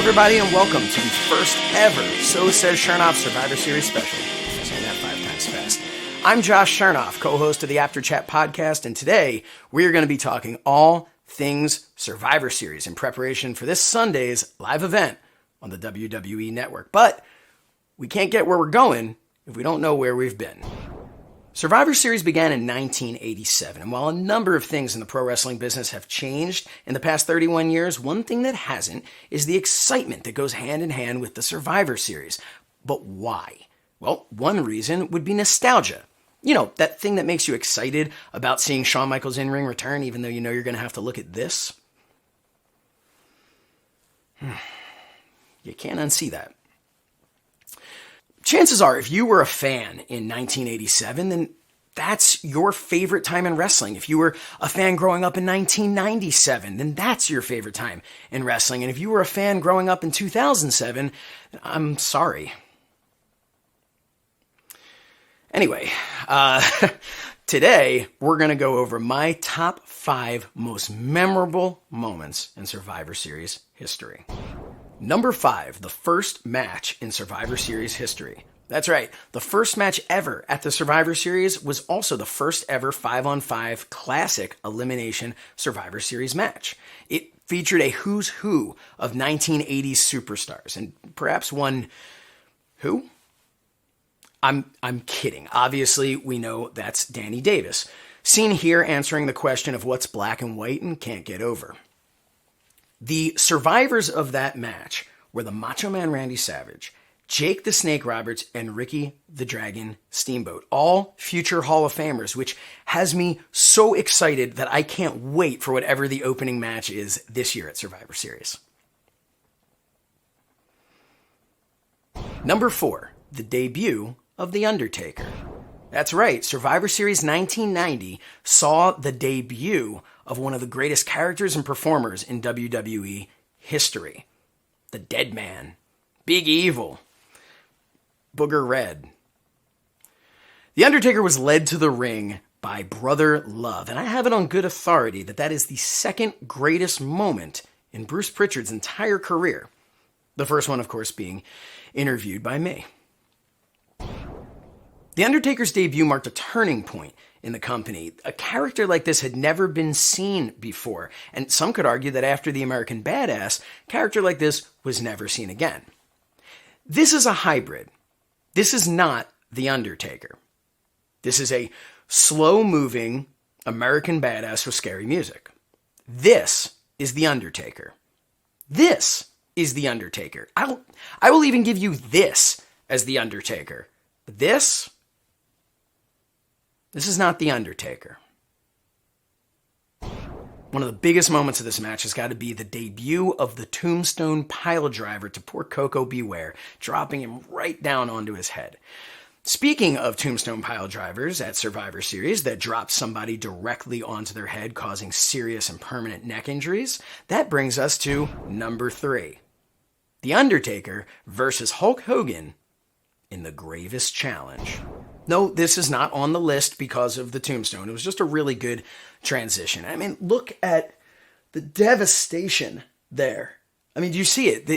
everybody, and welcome to the first ever So Says Shernoff Survivor Series special. I'm saying that 5 times fast. I'm Josh Shernoff, co-host of the After Chat podcast, and today we are going to be talking all things Survivor Series in preparation for this Sunday's live event on the WWE Network. But we can't get where we're going if we don't know where we've been. Survivor Series began in 1987, and while a number of things in the pro wrestling business have changed in the past 31 years, one thing that hasn't is the excitement that goes hand in hand with the Survivor Series. But why? Well, one reason would be nostalgia. You know, that thing that makes you excited about seeing Shawn Michaels' in-ring return, even though you know you're going to have to look at this. You can't unsee that. Chances are, if you were a fan in 1987, then that's your favorite time in wrestling. If you were a fan growing up in 1997, then that's your favorite time in wrestling. And if you were a fan growing up in 2007, I'm sorry. Anyway, today we're going to go over my top 5 most memorable moments in Survivor Series history. Number 5, the first match in Survivor Series history. That's right, the first match ever at the Survivor Series was also the first ever 5-on-5 classic elimination Survivor Series match. It featured a who's who of 1980s superstars, and perhaps one who? I'm kidding. Obviously, we know that's Danny Davis, seen here answering the question of what's black and white and can't get over. The survivors of that match were the Macho Man Randy Savage, Jake the Snake Roberts, and Ricky the Dragon Steamboat, all future Hall of Famers, which has me so excited that I can't wait for whatever the opening match is this year at Survivor Series. Number 4, the debut of The Undertaker. That's right, Survivor Series 1990 saw the debut of one of the greatest characters and performers in WWE history. The Dead Man, Big Evil, Booger Red. The Undertaker was led to the ring by Brother Love, and I have it on good authority that that is the second greatest moment in Bruce Pritchard's entire career. The first one, of course, being interviewed by me. The Undertaker's debut marked a turning point in the company. A character like this had never been seen before, and some could argue that after the American Badass, a character like this was never seen again. This is a hybrid. This is not The Undertaker. This is a slow-moving American Badass with scary music. This is The Undertaker. This is The Undertaker. I will even give you this as The Undertaker. This is not The Undertaker. One of the biggest moments of this match has got to be the debut of the Tombstone Piledriver to poor Coco Beware, dropping him right down onto his head. Speaking of Tombstone Piledrivers at Survivor Series that drop somebody directly onto their head, causing serious and permanent neck injuries, that brings us to number 3. The Undertaker versus Hulk Hogan in the Gravest Challenge. No, this is not on the list because of the tombstone. It was just a really good transition. I mean, look at the devastation there. I mean, do you see it?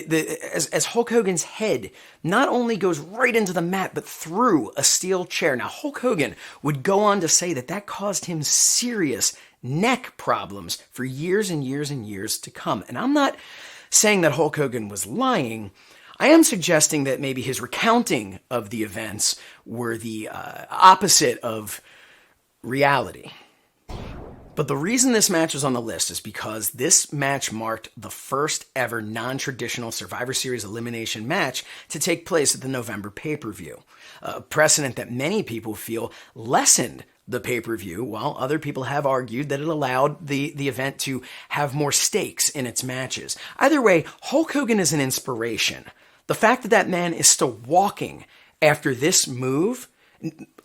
As Hulk Hogan's head not only goes right into the mat, but through a steel chair. Now, Hulk Hogan would go on to say that that caused him serious neck problems for years and years and years to come. And I'm not saying that Hulk Hogan was lying. I am suggesting that maybe his recounting of the events were the opposite of reality. But the reason this match is on the list is because this match marked the first ever non-traditional Survivor Series elimination match to take place at the November pay-per-view, a precedent that many people feel lessened the pay-per-view, while other people have argued that it allowed the event to have more stakes in its matches. Either way, Hulk Hogan is an inspiration. The fact that that man is still walking after this move,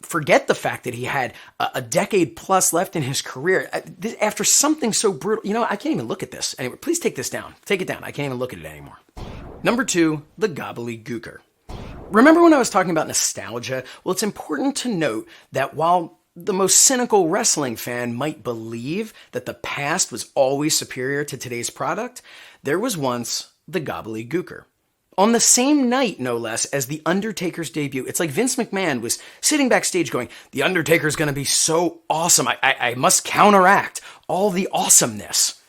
forget the fact that he had a decade plus left in his career. After something so brutal, you know, I can't even look at this. Anyway, please take this down. Take it down. I can't even look at it anymore. Number 2, the Gobbledygooker. Remember when I was talking about nostalgia? Well, it's important to note that while the most cynical wrestling fan might believe that the past was always superior to today's product, there was once the gobbledygooker. On the same night, no less, as The Undertaker's debut, it's like Vince McMahon was sitting backstage going, The Undertaker's going to be so awesome. I must counteract all the awesomeness.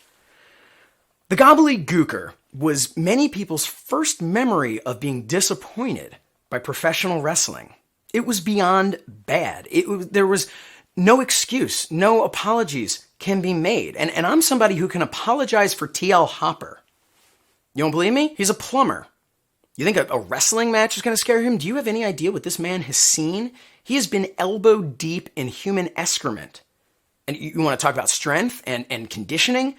The gobbledygooker was many people's first memory of being disappointed by professional wrestling. It was beyond bad. There was no excuse, no apologies can be made. And I'm somebody who can apologize for T.L. Hopper. You don't believe me? He's a plumber. You think a wrestling match is going to scare him? Do you have any idea what this man has seen? He has been elbow deep in human excrement. And you want to talk about strength and conditioning?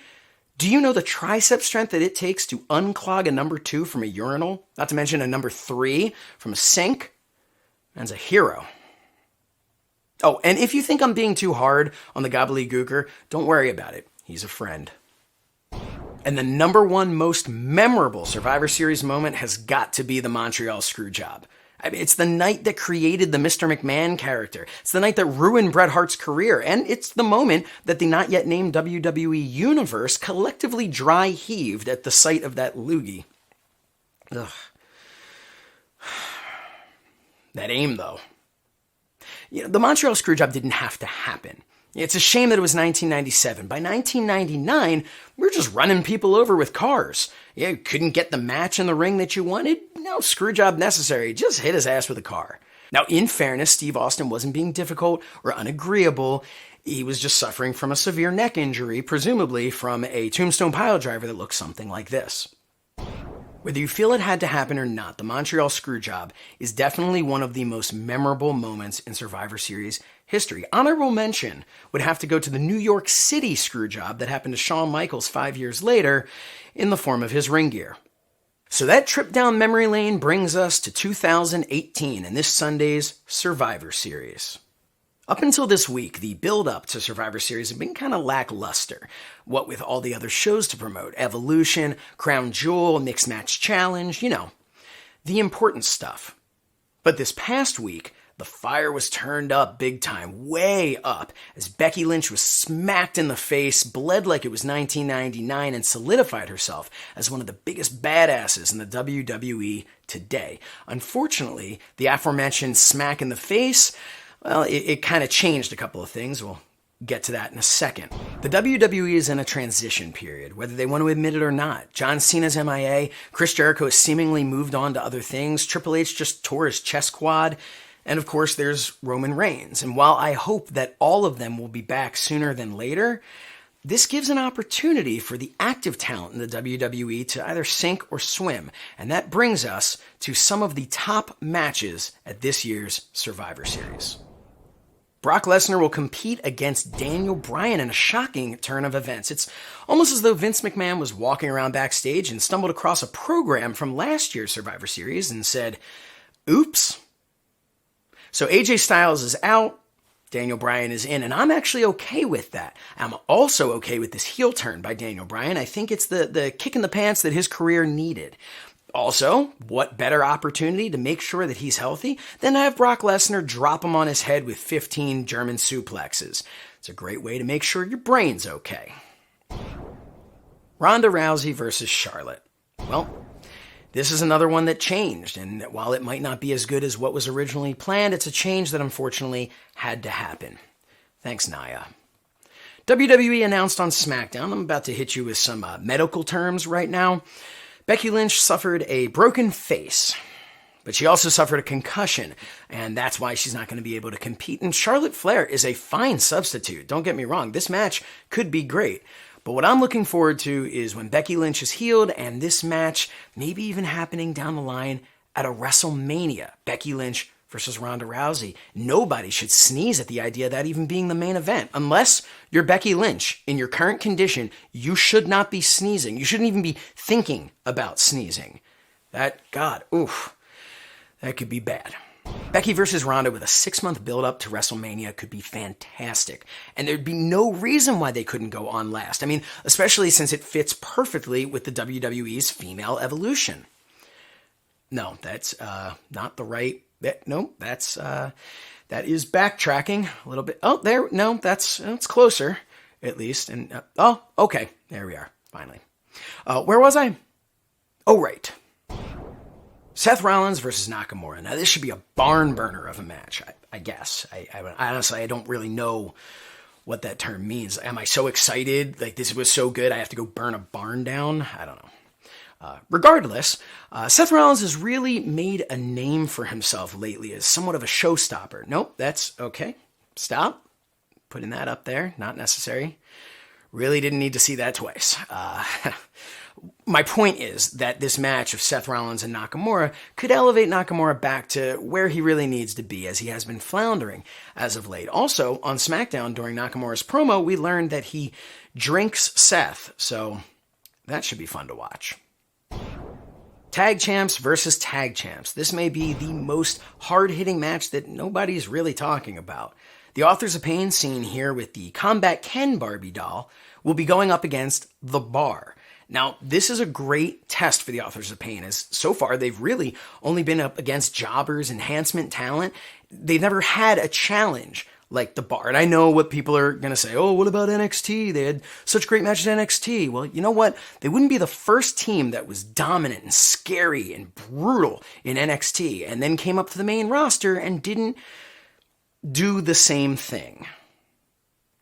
Do you know the tricep strength that it takes to unclog a number 2 from a urinal? Not to mention a number 3 from a sink? Man's a hero. Oh, and if you think I'm being too hard on the gobbledygooker, don't worry about it. He's a friend. And the number one most memorable Survivor Series moment has got to be the Montreal Screwjob. I mean, it's the night that created the Mr. McMahon character. It's the night that ruined Bret Hart's career. And it's the moment that the not yet named WWE Universe collectively dry heaved at the sight of that loogie. Ugh. That aim, though. You know, the Montreal Screwjob didn't have to happen. It's a shame that it was 1997. By 1999, we're just running people over with cars. You couldn't get the match in the ring that you wanted? No screwjob necessary. Just hit his ass with a car. Now, in fairness, Steve Austin wasn't being difficult or unagreeable. He was just suffering from a severe neck injury, presumably from a tombstone piledriver that looked something like this. Whether you feel it had to happen or not, the Montreal Screwjob is definitely one of the most memorable moments in Survivor Series history. Honorable mention would have to go to the New York City Screwjob that happened to Shawn Michaels 5 years later in the form of his ring gear. So that trip down memory lane brings us to 2018 and this Sunday's Survivor Series. Up until this week, the build-up to Survivor Series had been kind of lackluster. What with all the other shows to promote, Evolution, Crown Jewel, Mixed Match Challenge, you know, the important stuff. But this past week, the fire was turned up big time, way up, as Becky Lynch was smacked in the face, bled like it was 1999, and solidified herself as one of the biggest badasses in the WWE today. Unfortunately, the aforementioned smack in the face, well, it kind of changed a couple of things. We'll get to that in a second. The WWE is in a transition period, whether they want to admit it or not. John Cena's MIA, Chris Jericho has seemingly moved on to other things, Triple H just tore his chest quad, and of course there's Roman Reigns. And while I hope that all of them will be back sooner than later, this gives an opportunity for the active talent in the WWE to either sink or swim. And that brings us to some of the top matches at this year's Survivor Series. Brock Lesnar will compete against Daniel Bryan in a shocking turn of events. It's almost as though Vince McMahon was walking around backstage and stumbled across a program from last year's Survivor Series and said, oops. So AJ Styles is out, Daniel Bryan is in, and I'm actually okay with that. I'm also okay with this heel turn by Daniel Bryan. I think it's the kick in the pants that his career needed. Also, what better opportunity to make sure that he's healthy than to have Brock Lesnar drop him on his head with 15 German suplexes. It's a great way to make sure your brain's okay. Ronda Rousey versus Charlotte. Well, this is another one that changed, and while it might not be as good as what was originally planned, it's a change that unfortunately had to happen. Thanks, Nia. WWE announced on SmackDown, I'm about to hit you with some medical terms right now. Becky Lynch suffered a broken face, but she also suffered a concussion, and that's why she's not going to be able to compete. And Charlotte Flair is a fine substitute. Don't get me wrong, this match could be great. But what I'm looking forward to is when Becky Lynch is healed, and this match maybe even happening down the line at a WrestleMania. Becky Lynch versus Ronda Rousey. Nobody should sneeze at the idea of that even being the main event. Unless you're Becky Lynch, in your current condition, you should not be sneezing. You shouldn't even be thinking about sneezing. That could be bad. Becky versus Ronda with a 6-month build-up to WrestleMania could be fantastic. And there'd be no reason why they couldn't go on last. I mean, especially since it fits perfectly with the WWE's female evolution. No, that's not the right... No, that is backtracking a little bit. Oh, there, no, that's closer, at least. And okay, there we are, finally. Where was I? Oh, right. Seth Rollins versus Nakamura. Now, this should be a barn burner of a match, I guess. Honestly, I don't really know what that term means. Am I so excited? Like, this was so good, I have to go burn a barn down? I don't know. Regardless, Seth Rollins has really made a name for himself lately as somewhat of a showstopper. Nope, that's okay. Stop. Putting that up there. Not necessary. Really didn't need to see that twice. My point is that this match of Seth Rollins and Nakamura could elevate Nakamura back to where he really needs to be, as he has been floundering as of late. Also, on SmackDown during Nakamura's promo, we learned that he drinks Seth, so that should be fun to watch. Tag champs versus tag champs. This may be the most hard-hitting match that nobody's really talking about. The Authors of Pain, seen here with the Combat Ken Barbie doll, will be going up against The Bar. Now, this is a great test for the Authors of Pain, as so far they've really only been up against jobbers, enhancement talent. They've never had a challenge like The Bar. And I know what people are going to say, oh, what about NXT? They had such great matches at NXT. Well, you know what? They wouldn't be the first team that was dominant and scary and brutal in NXT and then came up to the main roster and didn't do the same thing.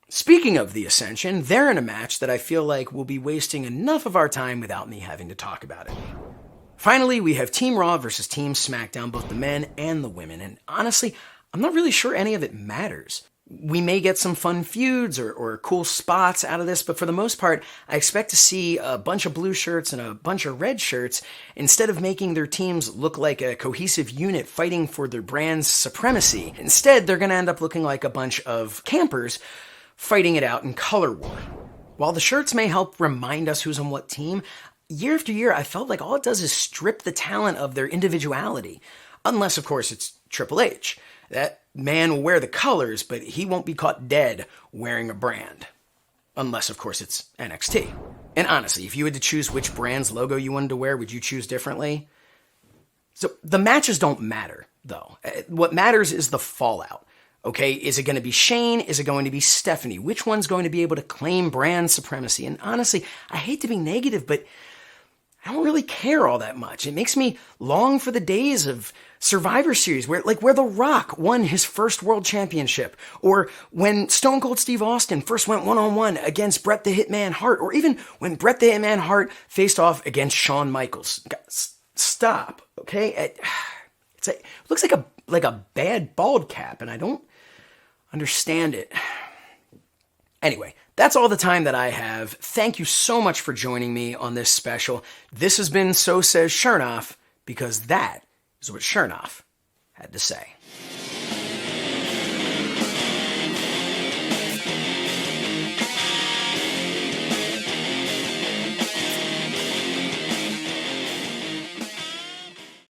Speaking of the Ascension, they're in a match that I feel like will be wasting enough of our time without me having to talk about it. Finally, we have Team Raw versus Team SmackDown, both the men and the women, and honestly, I'm not really sure any of it matters. We may get some fun feuds or cool spots out of this, but for the most part, I expect to see a bunch of blue shirts and a bunch of red shirts instead of making their teams look like a cohesive unit fighting for their brand's supremacy. Instead, they're going to end up looking like a bunch of campers fighting it out in color war. While the shirts may help remind us who's on what team, year after year, I felt like all it does is strip the talent of their individuality. Unless, of course, it's Triple H. That man will wear the colors, but he won't be caught dead wearing a brand. Unless, of course, it's NXT. And honestly, if you had to choose which brand's logo you wanted to wear, would you choose differently? So the matches don't matter, though. What matters is the fallout. Okay, is it going to be Shane? Is it going to be Stephanie? Which one's going to be able to claim brand supremacy? And honestly, I hate to be negative, but I don't really care all that much. It makes me long for the days of Survivor Series where The Rock won his first world championship, or when Stone Cold Steve Austin first went one-on-one against Bret the Hitman Hart, or even when Bret the Hitman Hart faced off against Shawn Michaels. Stop, okay? It looks like a bad bald cap, and I don't understand it. Anyway, that's all the time that I have. Thank you so much for joining me on this special. This has been So Says Shernoff, because that is what Shernoff had to say.